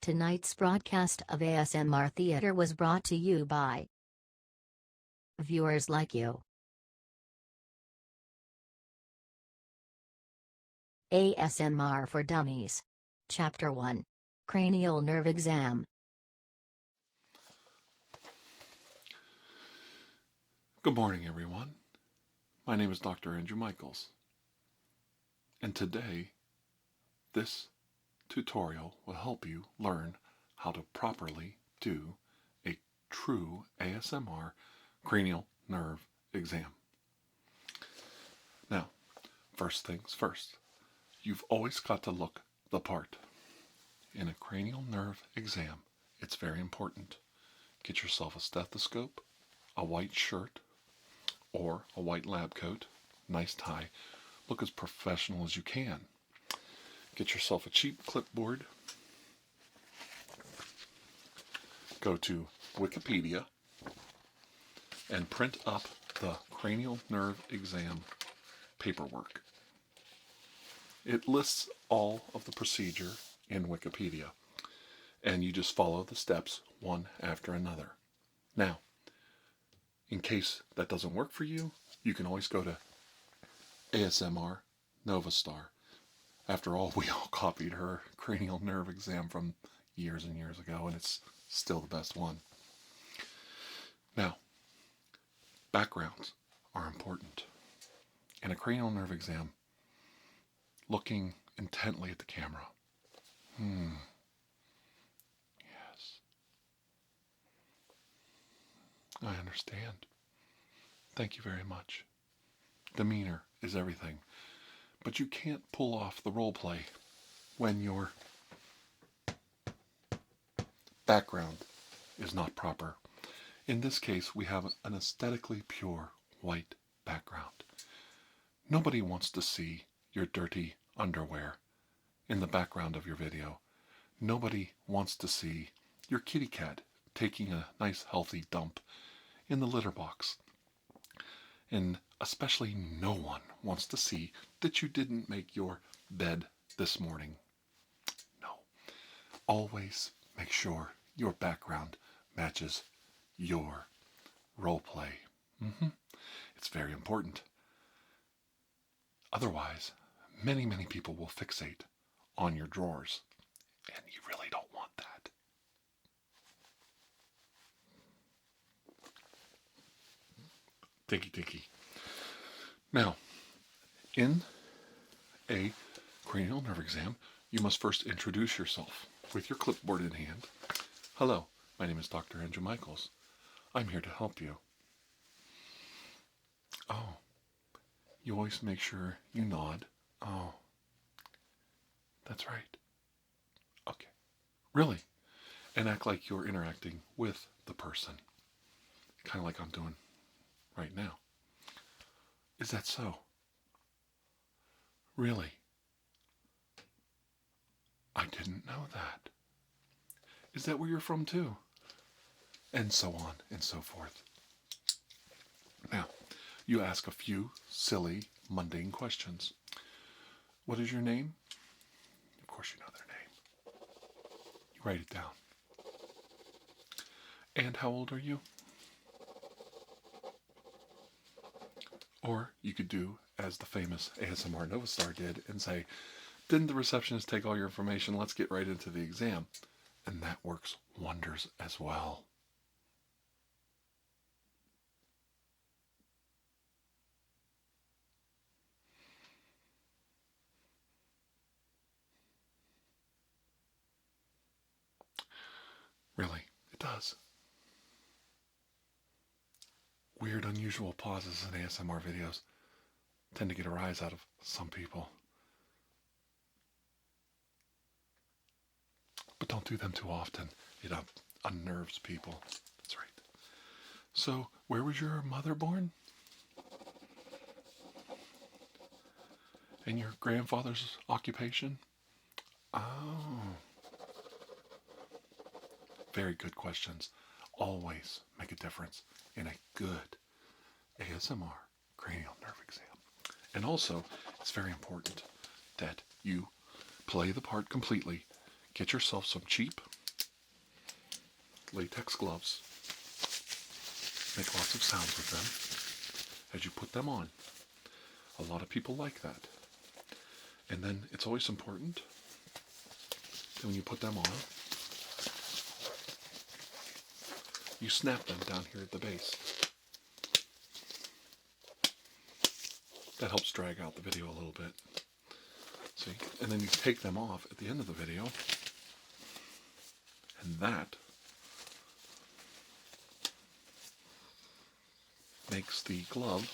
Tonight's broadcast of ASMR Theater was brought to you by viewers like you. ASMR for Dummies. Chapter 1. Cranial Nerve Exam. Good morning, everyone. My name is Dr. Andrew Michaels. And today, this tutorial will help you learn how to properly do a true ASMR cranial nerve exam. Now, first things first, you've always got to look the part. In a cranial nerve exam, it's very important. Get yourself a stethoscope, a white shirt, or a white lab coat, nice tie. Look as professional as you can. Get yourself a cheap clipboard. Go to Wikipedia and print up the cranial nerve exam paperwork. It lists all of the procedure in Wikipedia, and you just follow the steps one after another. Now, in case that doesn't work for you, you can always go to ASMRNovaStar. After all, we all copied her cranial nerve exam from years and years ago, and it's still the best one. Now, backgrounds are important. In a cranial nerve exam, looking intently at the camera. Yes. I understand. Thank you very much. Demeanor is everything. But you can't pull off the role play when your background is not proper. In this case, we have an aesthetically pure white background. Nobody wants to see your dirty underwear in the background of your video. Nobody wants to see your kitty cat taking a nice healthy dump in the litter box. And especially no one wants to see that you didn't make your bed this morning. No. Always make sure your background matches your role play. It's very important. Otherwise, many people will fixate on your drawers, and you really don't want that. Tinky. Now, in a cranial nerve exam, you must first introduce yourself with your clipboard in hand. Hello, my name is Dr. Andrew Michaels. I'm here to help you. Oh, you always make sure you nod. Oh, that's right. Okay, really? And act like you're interacting with the person, kind of like I'm doing right now. Is that so? Really? I didn't know that. Is that where you're from too? And so on and so forth. Now, you ask a few silly, mundane questions. What is your name? Of course you know their name. You write it down. And how old are you? Or you could do as the famous ASMRNovaStar did and say, didn't the receptionist take all your information? Let's get right into the exam. And that works wonders as well. Really, it does. Weird, unusual pauses in ASMR videos tend to get a rise out of some people. But don't do them too often. It unnerves people. That's right. So, where was your mother born? And your grandfather's occupation? Oh. Very good questions. Always make a difference in a good ASMR cranial nerve exam. And also, it's very important that you play the part completely. Get yourself some cheap latex gloves. Make lots of sounds with them as you put them on. A lot of people like that. And then it's always important that when you put them on, you snap them down here at the base. That helps drag out the video a little bit. See? And then you take them off at the end of the video. And that makes the glove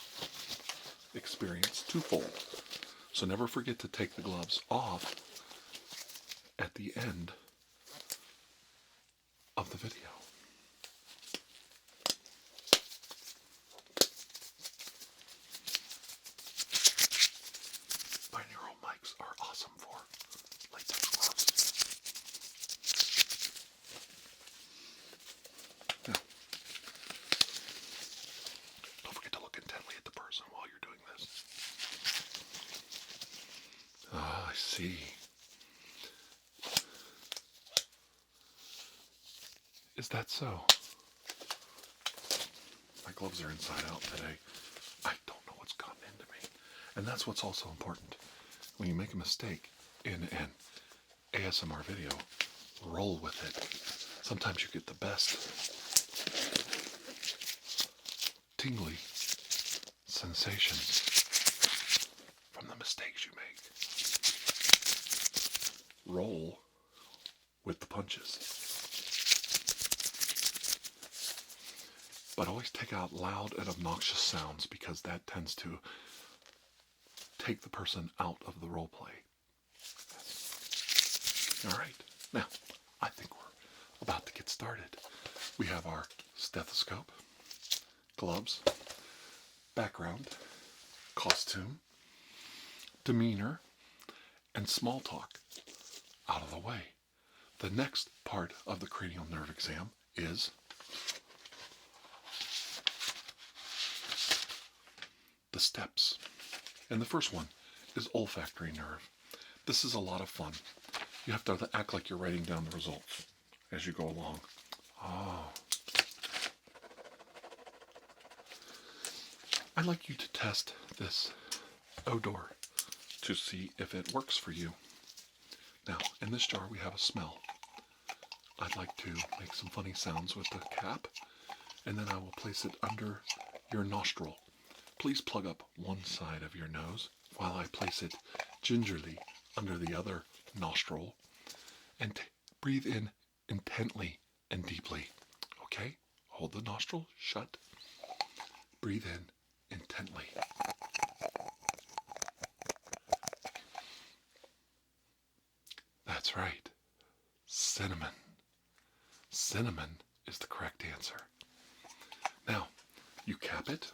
experience twofold. So never forget to take the gloves off at the end of the video. Binaural mics are awesome for latex gloves. Now, don't forget to look intently at the person while you're doing this. Ah, I see. Is that so? My gloves are inside out today. I don't know what's gotten into me. And that's what's also important. When you make a mistake in an ASMR video, roll with it. Sometimes you get the best tingly sensations from the mistakes you make. Roll with the punches. But always take out loud and obnoxious sounds because that tends to take the person out of the role play. All right, now I think we're about to get started. We have our stethoscope, gloves, background, costume, demeanor, and small talk out of the way. The next part of the cranial nerve exam is the steps. And the first one is olfactory nerve. This is a lot of fun. You have to act like you're writing down the results as you go along. Oh. I'd like you to test this odor to see if it works for you. Now, in this jar we have a smell. I'd like to make some funny sounds with the cap, and then I will place it under your nostril. Please plug up one side of your nose while I place it gingerly under the other nostril, and breathe in intently and deeply. Okay? Hold the nostril shut. Breathe in intently. That's right. Cinnamon. Cinnamon is the correct answer. Now, you cap it.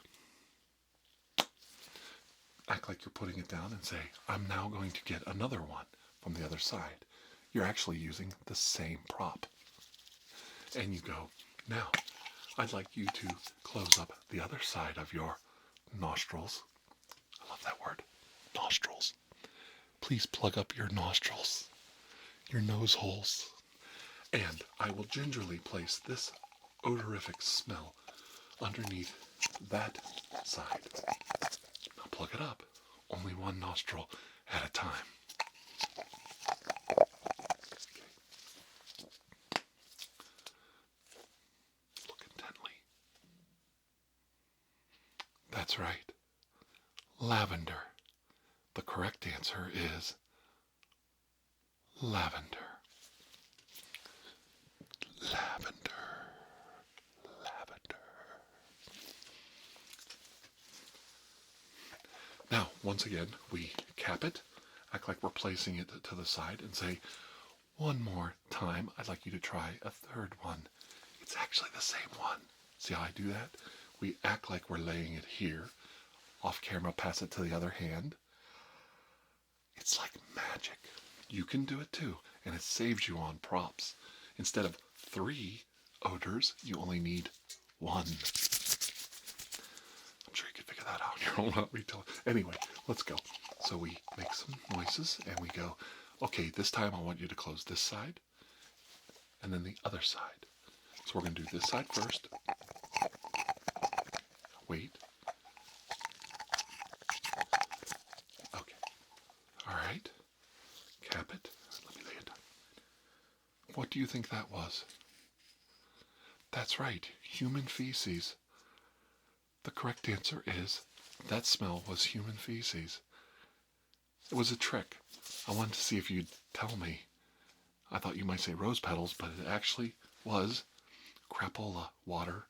Act like you're putting it down and say, I'm now going to get another one from the other side. You're actually using the same prop. And you go, now, I'd like you to close up the other side of your nostrils. I love that word, nostrils. Please plug up your nostrils, your nose holes. And I will gingerly place this odorific smell underneath that side. Now plug it up, only one nostril at a time. Okay. Look intently. That's right. Lavender. The correct answer is lavender. Lavender. Lavender. Now, once again, we cap it, act like we're placing it to the side, and say, one more time, I'd like you to try a third one. It's actually the same one. See how I do that? We act like we're laying it here. Off camera, pass it to the other hand. It's like magic. You can do it too, and it saves you on props. Instead of 3 odors, you only need 1. I'm sure you can figure that out on your own. Anyway, let's go. So we make some noises, and we go, okay, this time I want you to close this side, and then the other side. So we're going to do this side first. Wait. Okay. All right. Cap it. Let me lay it down. What do you think that was? That's right. Human feces. The correct answer is that smell was human feces. It was a trick. I wanted to see if you'd tell me. I thought you might say rose petals, but it actually was crapola water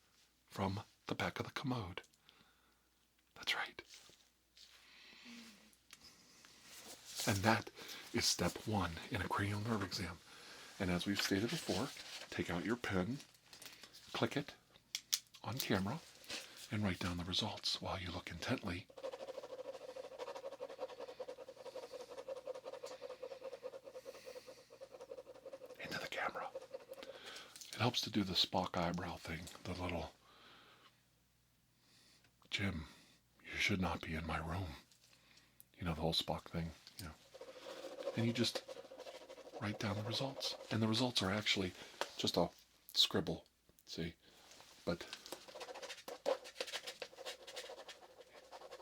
from the back of the commode. That's right. And that is step 1 in a cranial nerve exam. And as we've stated before, take out your pen, click it on camera, and write down the results while you look intently. Into the camera. It helps to do the Spock eyebrow thing, the little, Jim, you should not be in my room. You know, the whole Spock thing, you know. And you just write down the results. And the results are actually just a scribble, see? But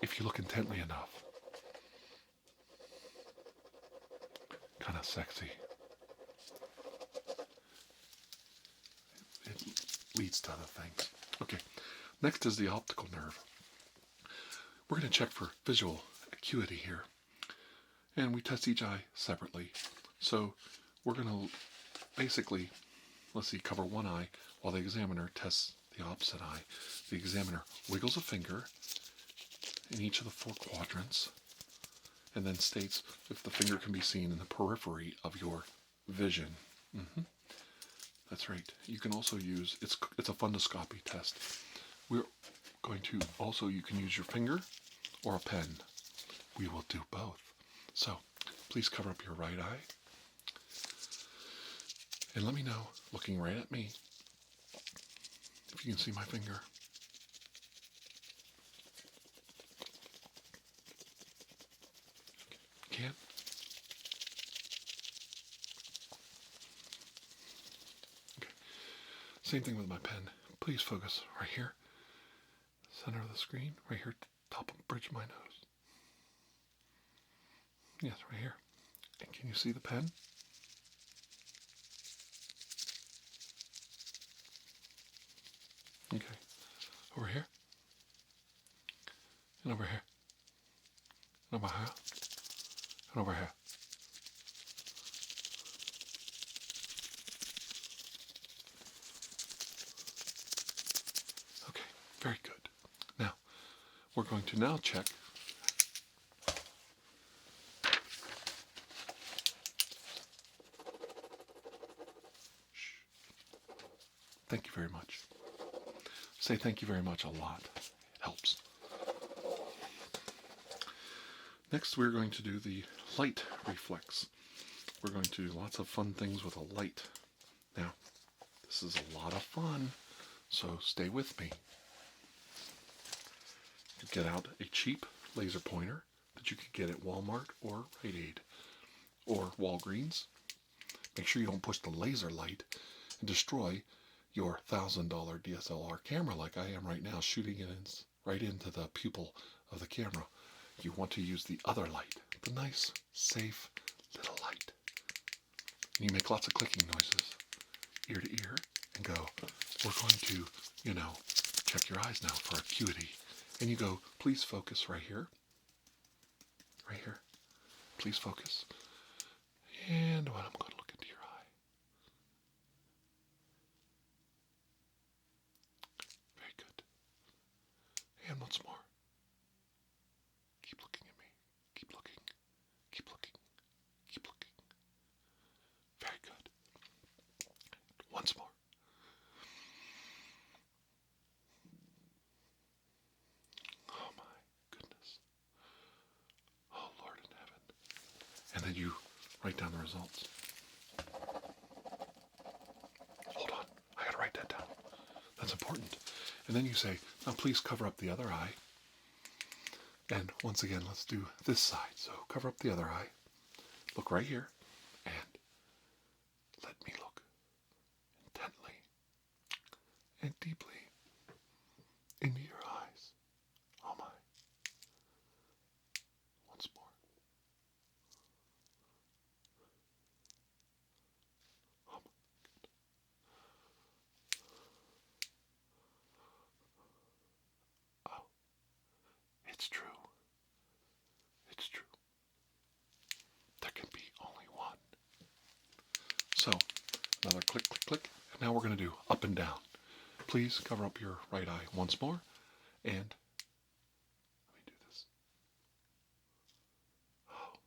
if you look intently enough, kind of sexy, it leads to other things. Okay, next is the optical nerve. We're going to check for visual acuity here. And we test each eye separately. So we're going to basically, let's see, cover one eye while the examiner tests the opposite eye. The examiner wiggles a finger in each of the 4 quadrants and then states if the finger can be seen in the periphery of your vision. That's right. You can also use, it's a fundoscopy test. We're going to also, you can use your finger or a pen. We will do both. So please cover up your right eye and let me know, looking right at me, if you can see my finger. Can? Okay. Same thing with my pen. Please focus right here, center of the screen, right here, top of the bridge of my nose. Yes, right here. And can you see the pen? Okay. Over here. And over here. And over here. And over here. Okay, very good. Now, we're going to now check Thank you very much. Say thank you very much a lot. It helps. Next, we're going to do the light reflex. We're going to do lots of fun things with a light. Now, this is a lot of fun, so stay with me. You get out a cheap laser pointer that you could get at Walmart or Rite Aid or Walgreens. Make sure you don't push the laser light and destroy your $1,000 DSLR camera like I am right now, shooting it right into the pupil of the camera. You want to use the other light, the nice, safe little light. And you make lots of clicking noises, ear to ear, and go, we're going to, check your eyes now for acuity. And you go, please focus right here. Right here. Please focus. And what I'm going to look into your eye. Very good. And once more. Keep looking at me. Keep looking. Keep looking. Keep looking. Very good. Once more. Oh my goodness. Oh Lord in heaven. And then you write down the results. Hold on. I gotta write that down. That's important. And then you say, now please cover up the other eye. And once again, let's do this side. So cover up the other eye. Look right here. And let me look intently. It's true. It's true. There can be only one. So, another click, click, click. And now we're going to do up and down. Please cover up your right eye once more. And let me do this. Oh.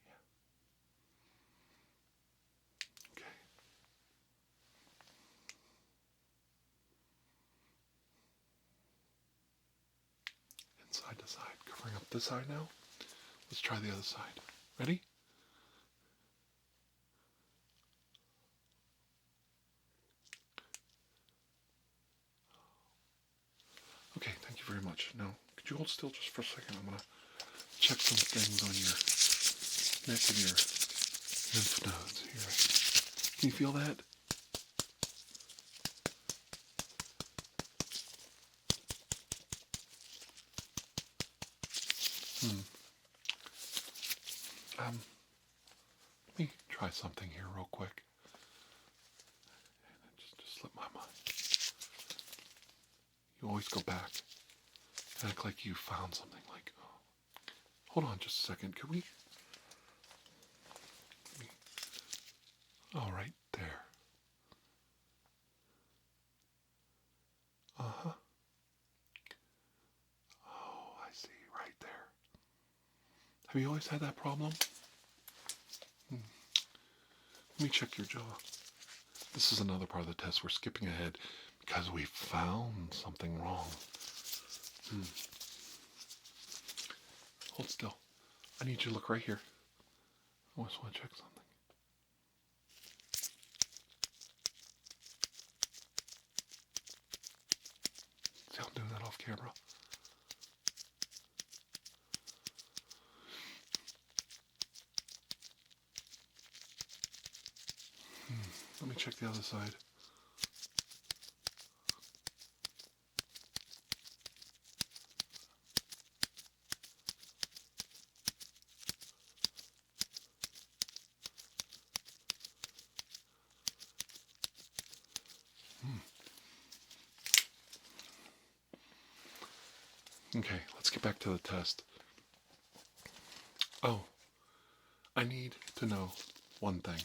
Yeah. Okay. And side to side. Covering up this eye now. Let's try the other side. Ready? Okay, thank you very much. Now, could you hold still just for a second? I'm going to check some things on your neck and your lymph nodes here. Can you feel that? Let me try something here real quick. Just slipped my mind. You always go back and act like you found something. Like, oh, hold on just a second. Could we? Oh, right there. Uh-huh. Oh, I see. Right there. Have you always had that problem? Let me check your jaw. This is another part of the test. We're skipping ahead because we found something wrong. Hold still. I need you to look right here. I just want to check something. See how I'm doing that off camera? Let me check the other side. Okay, let's get back to the test. Oh, I need to know one thing,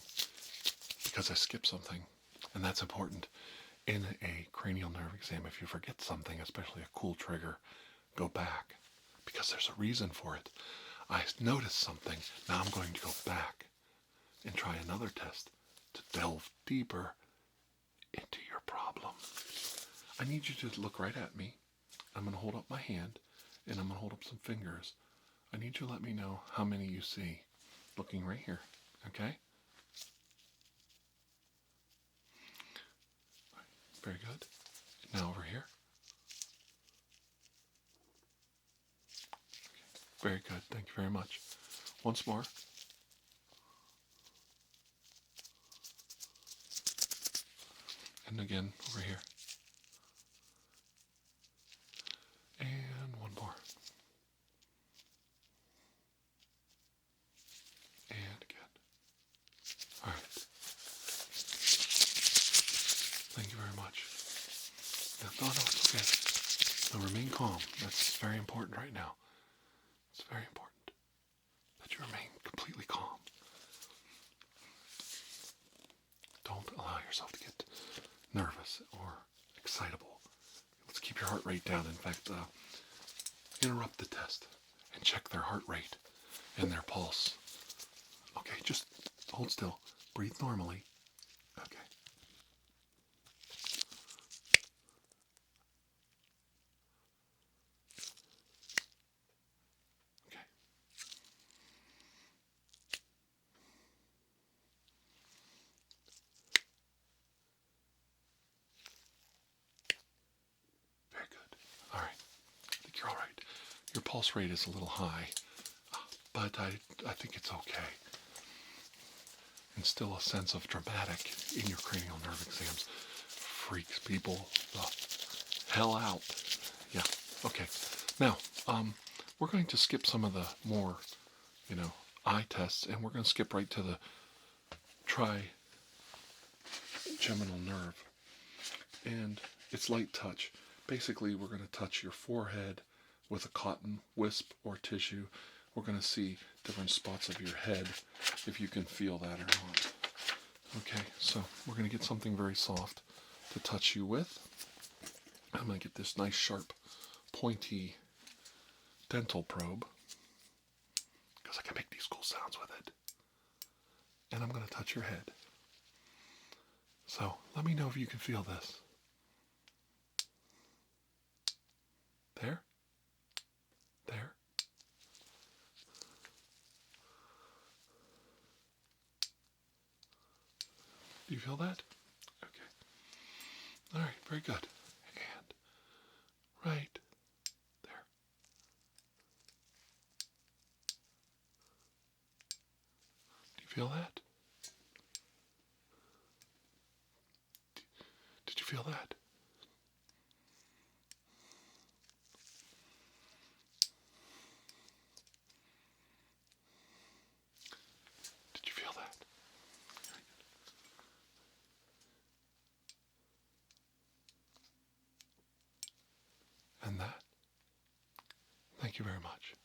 because I skipped something, and that's important. In a cranial nerve exam, if you forget something, especially a cool trigger, go back, because there's a reason for it. I noticed something, now I'm going to go back and try another test to delve deeper into your problem. I need you to look right at me. I'm going to hold up my hand, and I'm going to hold up some fingers. I need you to let me know how many you see. Looking right here, okay? Very good. Now over here. Okay. Very good. Thank you very much. Once more. And again over here. And one more. And again. All right. Thank you very much. No, it's okay. Now remain calm. That's very important right now. It's very important that you remain completely calm. Don't allow yourself to get nervous or excitable. Let's keep your heart rate down. In fact, interrupt the test and check their heart rate and their pulse. Okay, just hold still. Breathe normally. Okay. Okay. Very good. All right. I think you're all right. Your pulse rate is a little high, but I think it's okay. And still a sense of dramatic in your cranial nerve exams freaks people the hell out. Yeah. Okay. Now, we're going to skip some of the more, eye tests, and we're going to skip right to the trigeminal nerve. And it's light touch. basically we're going to touch your forehead with a cotton wisp or tissue. We're going to see different spots of your head, if you can feel that or not. Okay, so we're going to get something very soft to touch you with. I'm going to get this nice sharp pointy dental probe, because I can make these cool sounds with it. And I'm going to touch your head. So let me know if you can feel this. There? There? Do you feel that? Okay. All right, very good. And right there. Do you feel that? Did you feel that? Did you feel that? And that? Thank you very much.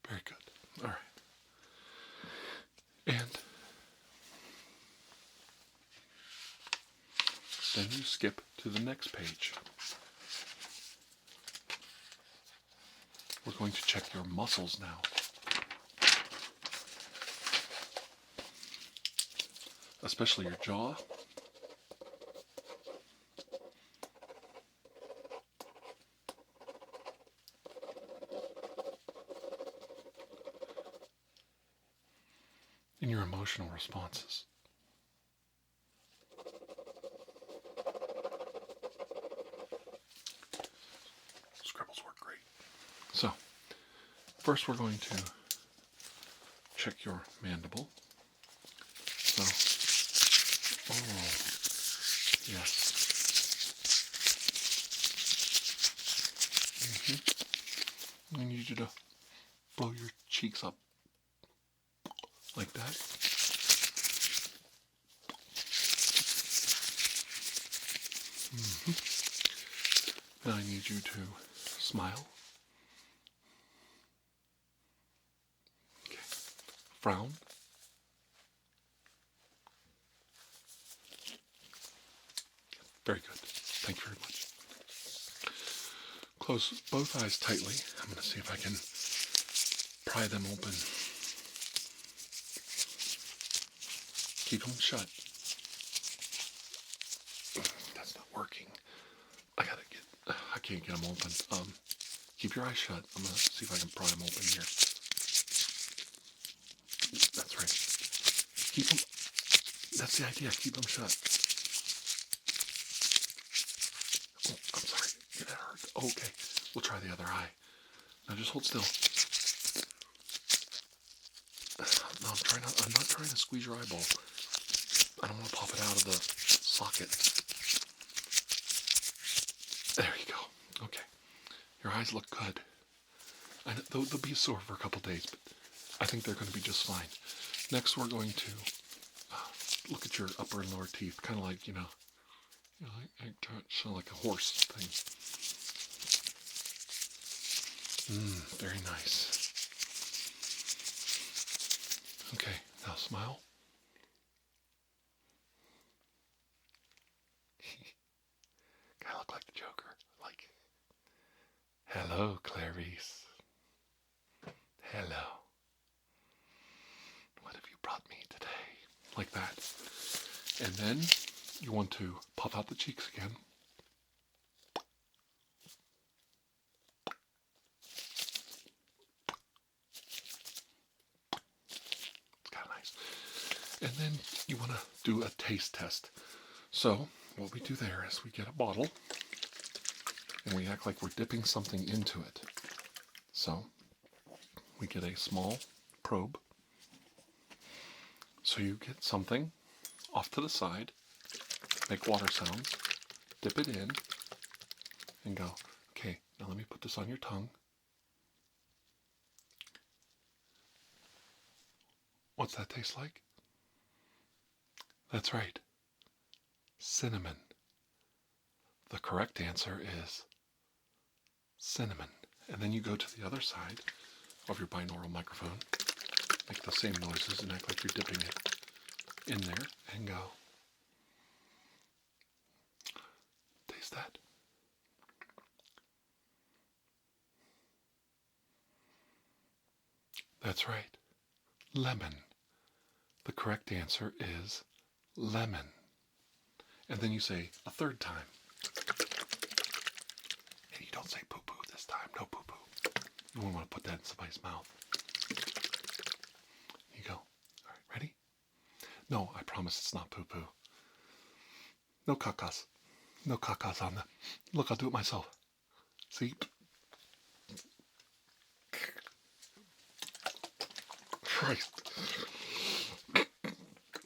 Very good. All right. And then you skip to the next page. We're going to check your muscles now. Especially your jaw. And your emotional responses. Scribbles work great. So, first we're going to check your mandible. So, oh, yes. I need you to blow your cheeks up like that. Now I need you to smile. Okay. Frown. Very good. Thank you very much. Close both eyes tightly. I'm going to see if I can pry them open. Keep them shut. That's not working. I can't get them open. Keep your eyes shut. I'm going to see if I can pry them open here. That's right. Keep them. That's the idea. Keep them shut. Oh, I'm sorry. That hurt. Okay. We'll try the other eye. Now just hold still. No, I'm not trying to squeeze your eyeball. I don't want to pop it out of the socket. There you go. Okay. Your eyes look good. They'll be sore for a couple days, but I think they're going to be just fine. Next, we're going to look at your upper and lower teeth, kind of like, like a horse thing. Very nice. Okay, now smile. Kind of look like the Joker. Like, hello, Clarice. Hello. What have you brought me today? Like that. And then you want to puff out the cheeks again. It's kind of nice. And then you want to do a taste test. So what we do there is we get a bottle and we act like we're dipping something into it. So we get a small probe. So you get something off to the side, make water sounds, dip it in, and go, okay, now let me put this on your tongue. What's that taste like? That's right. Cinnamon. The correct answer is cinnamon. And then you go to the other side of your binaural microphone, make the same noises and act like you're dipping it in there and go. Taste that. That's right. Lemon. The correct answer is lemon. And then you say a third time. And you don't say poo-poo this time. No poo-poo. You won't want to put that in somebody's mouth. You go. All right, ready? No, I promise it's not poo-poo. No cacas. No cacas on the... Look, I'll do it myself. See? Christ.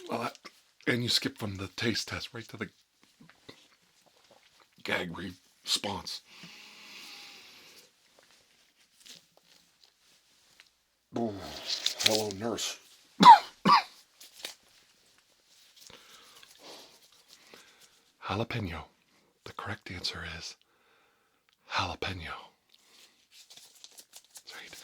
Well, and you skip from the taste test right to the gag response. Oh, hello, nurse. Jalapeno. The correct answer is jalapeno. That's right.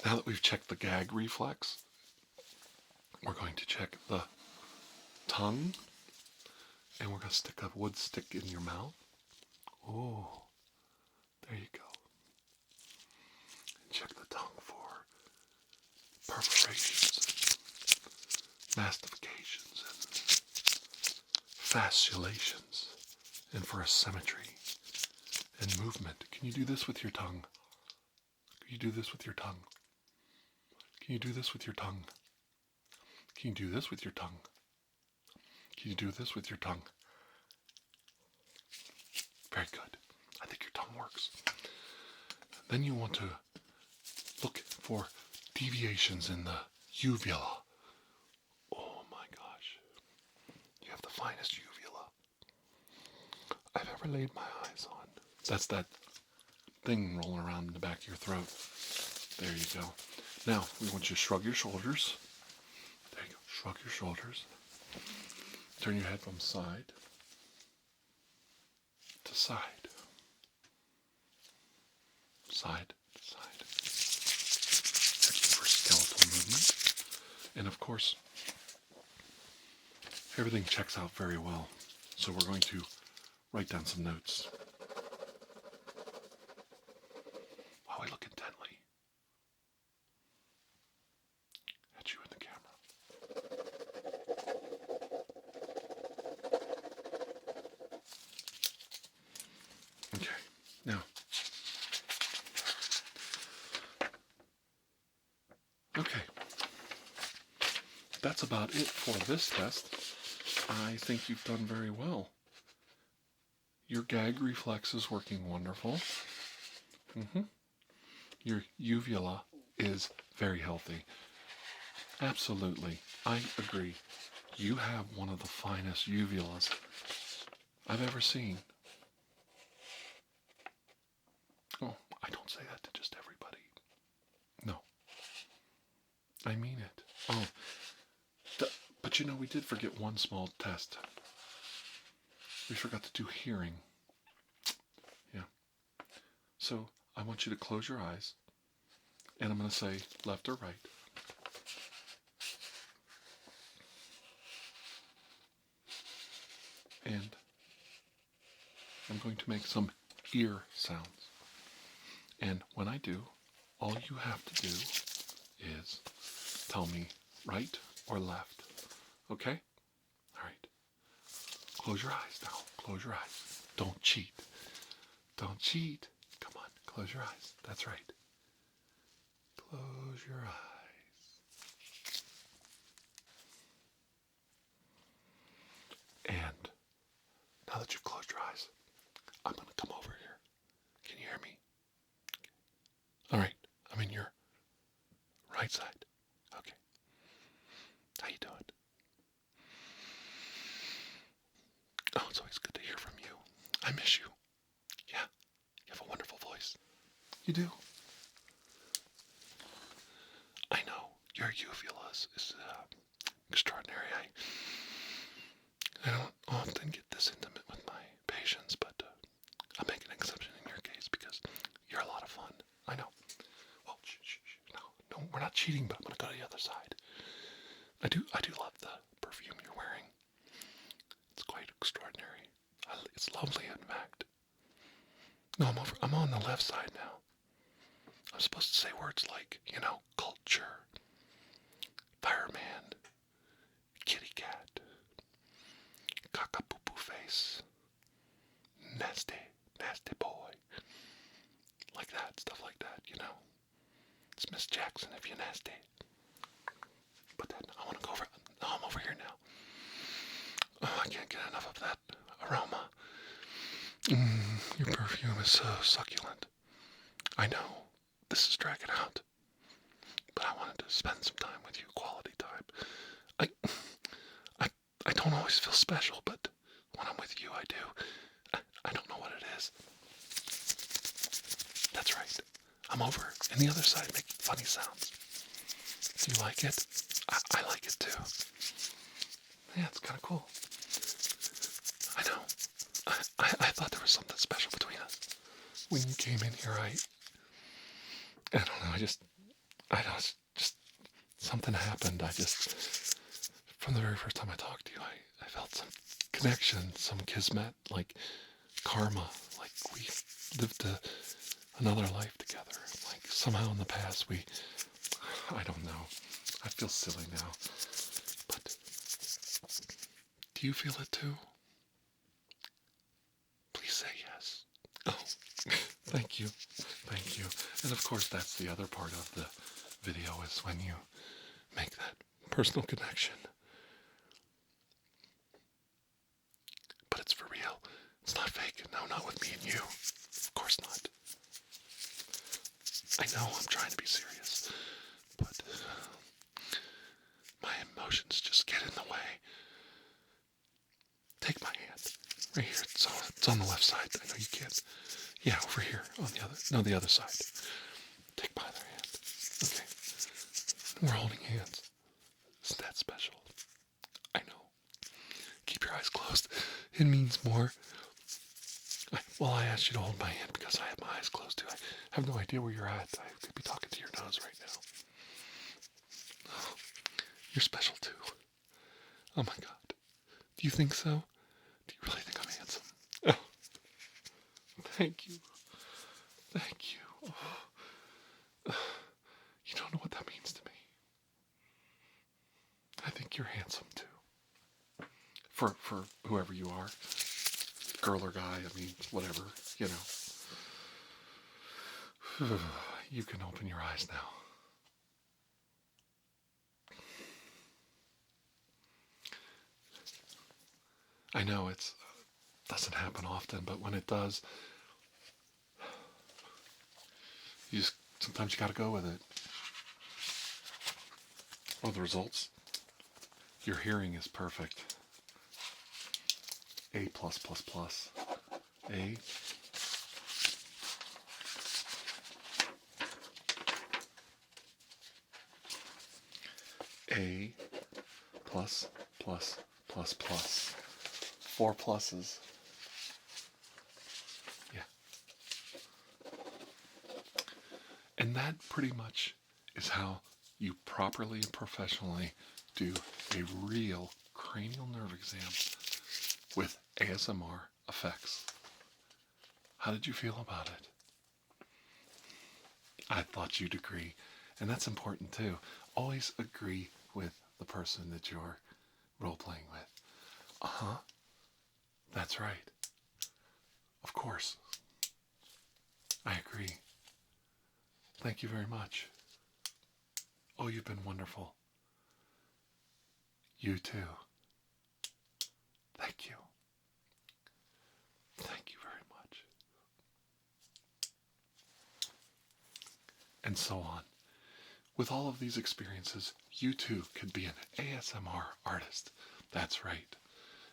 Now that we've checked the gag reflex, we're going to check the tongue, and we're going to stick a wood stick in your mouth. Oh, there you go. And check the tongue for perforations, mastifications, and fasculations, and for asymmetry and movement. Can you do this with your tongue? Can you do this with your tongue? Can you do this with your tongue? Can you do this with your tongue? Can you do this with your tongue? Very good. I think your tongue works. Then you want to look for deviations in the uvula. Oh my gosh. You have the finest uvula I've ever laid my eyes on. That's that thing rolling around in the back of your throat. There you go. Now, we want you to shrug your shoulders. There you go. Shrug your shoulders. Turn your head from side to side. Side to side. Checking for skeletal movement. And of course, everything checks out very well. So we're going to write down some notes. While we look intently at you in the camera. Okay, now, okay, that's about it for this test. I think you've done very well. Your gag reflex is working wonderful. Your uvula is very healthy. Absolutely, I agree. You have one of the finest uvulas I've ever seen. Oh, I don't say that to just everybody. No. I mean it. Oh, but you know, we did forget one small test. We forgot to do hearing. Yeah. So, I want you to close your eyes, and I'm going to say left or right. And I'm going to make some ear sounds. And when I do, all you have to do is tell me right or left. Okay? All right. Close your eyes now. Close your eyes. Don't cheat. Don't cheat. Come on. Close your eyes. That's right. Close your eyes. And now that you've closed your eyes, I'm going to come over here. Can you hear me? All right. I'm in your right side. Okay. How you doing? Oh, it's always good to hear from you. I miss you. Yeah. You have a wonderful voice. You do. extraordinary. It's lovely, in fact. No, I'm on the left side now. I'm supposed to say words like, culture, fireman, kitty cat, caca-poo-poo face, nasty boy. Like that, stuff like that, It's Miss Jackson if you're nasty. But then I want to go over, I'm over here now. Oh, I can't get enough of that aroma. Your perfume is so succulent. I know, this is dragging out. But I wanted to spend some time with you, quality time. I don't always feel special, but when I'm with you, I do. I don't know what it is. That's right. I'm over in the other side making funny sounds. Do you like it? I like it too. Yeah, it's kind of cool. I know. I thought there was something special between us. When you came in here, I don't know, just something happened. From the very first time I talked to you, I felt some connection, some kismet, like karma, like we lived another life together. Like somehow in the past I don't know. I feel silly now. But do you feel it too? Please say yes. Oh, thank you. Thank you. And of course that's the other part of the video, is when you make that personal connection. But it's for real. It's not fake. No, not with me and you. Of course not. I know I'm trying to be serious, but my emotions just get in the way. Take my hand. Right here. It's on the left side. I know you can't. Yeah, over here. On the other side. Take my other hand. Okay. We're holding hands. Isn't that special? I know. Keep your eyes closed. It means more. I asked you to hold my hand because I have my eyes closed too. I have no idea where you're at. I could be talking to your nose right now. Oh, you're special too. Oh my God. Do you think so? Do you really think I'm handsome? Oh. Thank you. Thank you. Oh. You don't know what that means to me. I think you're handsome too. For whoever you are. Girl or guy, whatever, You can open your eyes now. I know it doesn't happen often, but when it does, sometimes you gotta go with it. Oh, the results? Your hearing is perfect. A+++. A. A plus plus plus plus. 4 pluses. Yeah. And that pretty much is how you properly and professionally do a real cranial nerve exam with ASMR effects. How did you feel about it? I thought you'd agree. And that's important too. Always agree with the person that you're role-playing with. Uh-huh. That's right. Of course. I agree. Thank you very much. Oh, you've been wonderful. You too. Thank you. Thank you very much. And so on. With all of these experiences, you too could be an ASMR artist. That's right.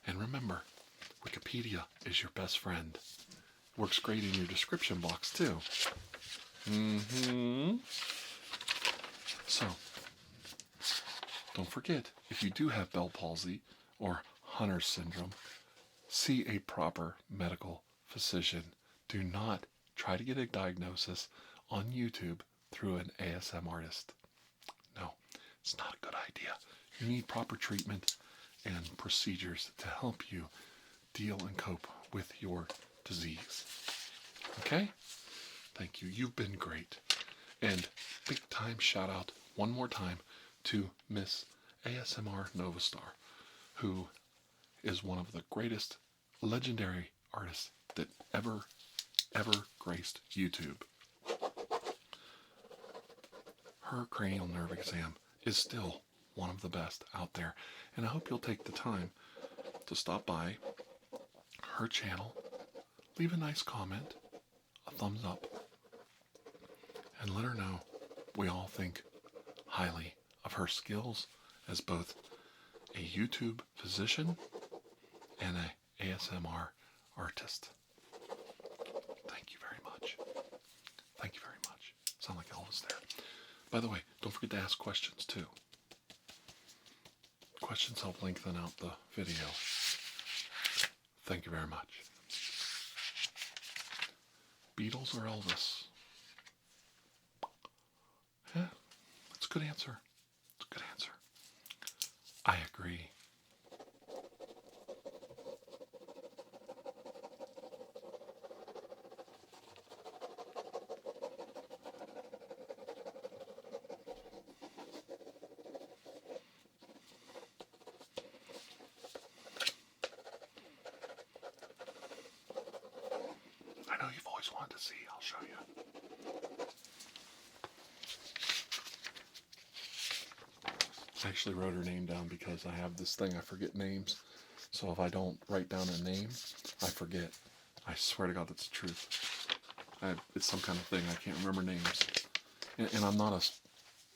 And remember, Wikipedia is your best friend. Works great in your description box too. So, don't forget, if you do have Bell palsy or Hunter's syndrome, see a proper medical physician. Do not try to get a diagnosis on YouTube through an ASM artist. No, it's not a good idea. You need proper treatment and procedures to help you deal and cope with your disease. Okay? Thank you. You've been great. And big time shout out one more time to Miss ASMRNovaStar, who is one of the greatest legendary artists that ever graced YouTube. Her cranial nerve exam is still one of the best out there, and I hope you'll take the time to stop by her channel, leave a nice comment, a thumbs up, and let her know we all think highly of her skills as both a YouTube physician and a ASMR artist. Thank you very much. Thank you very much. Sound like Elvis there. By the way, don't forget to ask questions too. Questions help lengthen out the video. Thank you very much. Beatles or Elvis? Yeah, that's a good answer. It's a good answer. I agree. I know you've always wanted to see. I'll show you. I actually wrote her name down because I have this thing, I forget names. So if I don't write down a name, I forget. I swear to God, that's the truth. It's some kind of thing. I can't remember names. And I'm not a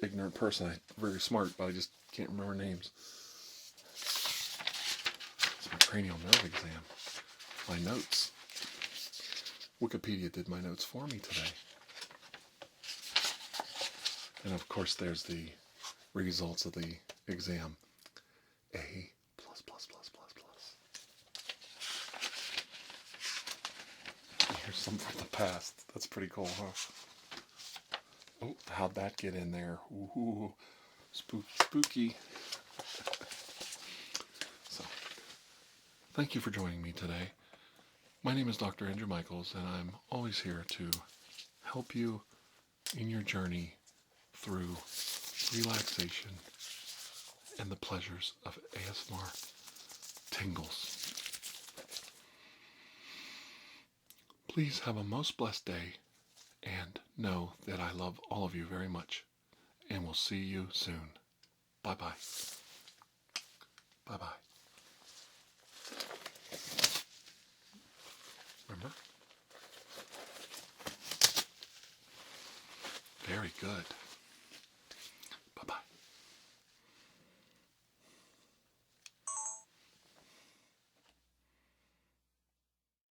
ignorant person. I'm very smart, but I just can't remember names. It's my cranial nerve exam. My notes. Wikipedia did my notes for me today. And of course, there's the results of the exam. A+++++. Here's some from the past. That's pretty cool, huh? Oh, how'd that get in there? Ooh, spooky. So, thank you for joining me today. My name is Dr. Andrew Michaels, and I'm always here to help you in your journey through relaxation and the pleasures of ASMR tingles. Please have a most blessed day, and know that I love all of you very much, and we'll see you soon. Bye-bye. Bye-bye. Remember? Very good.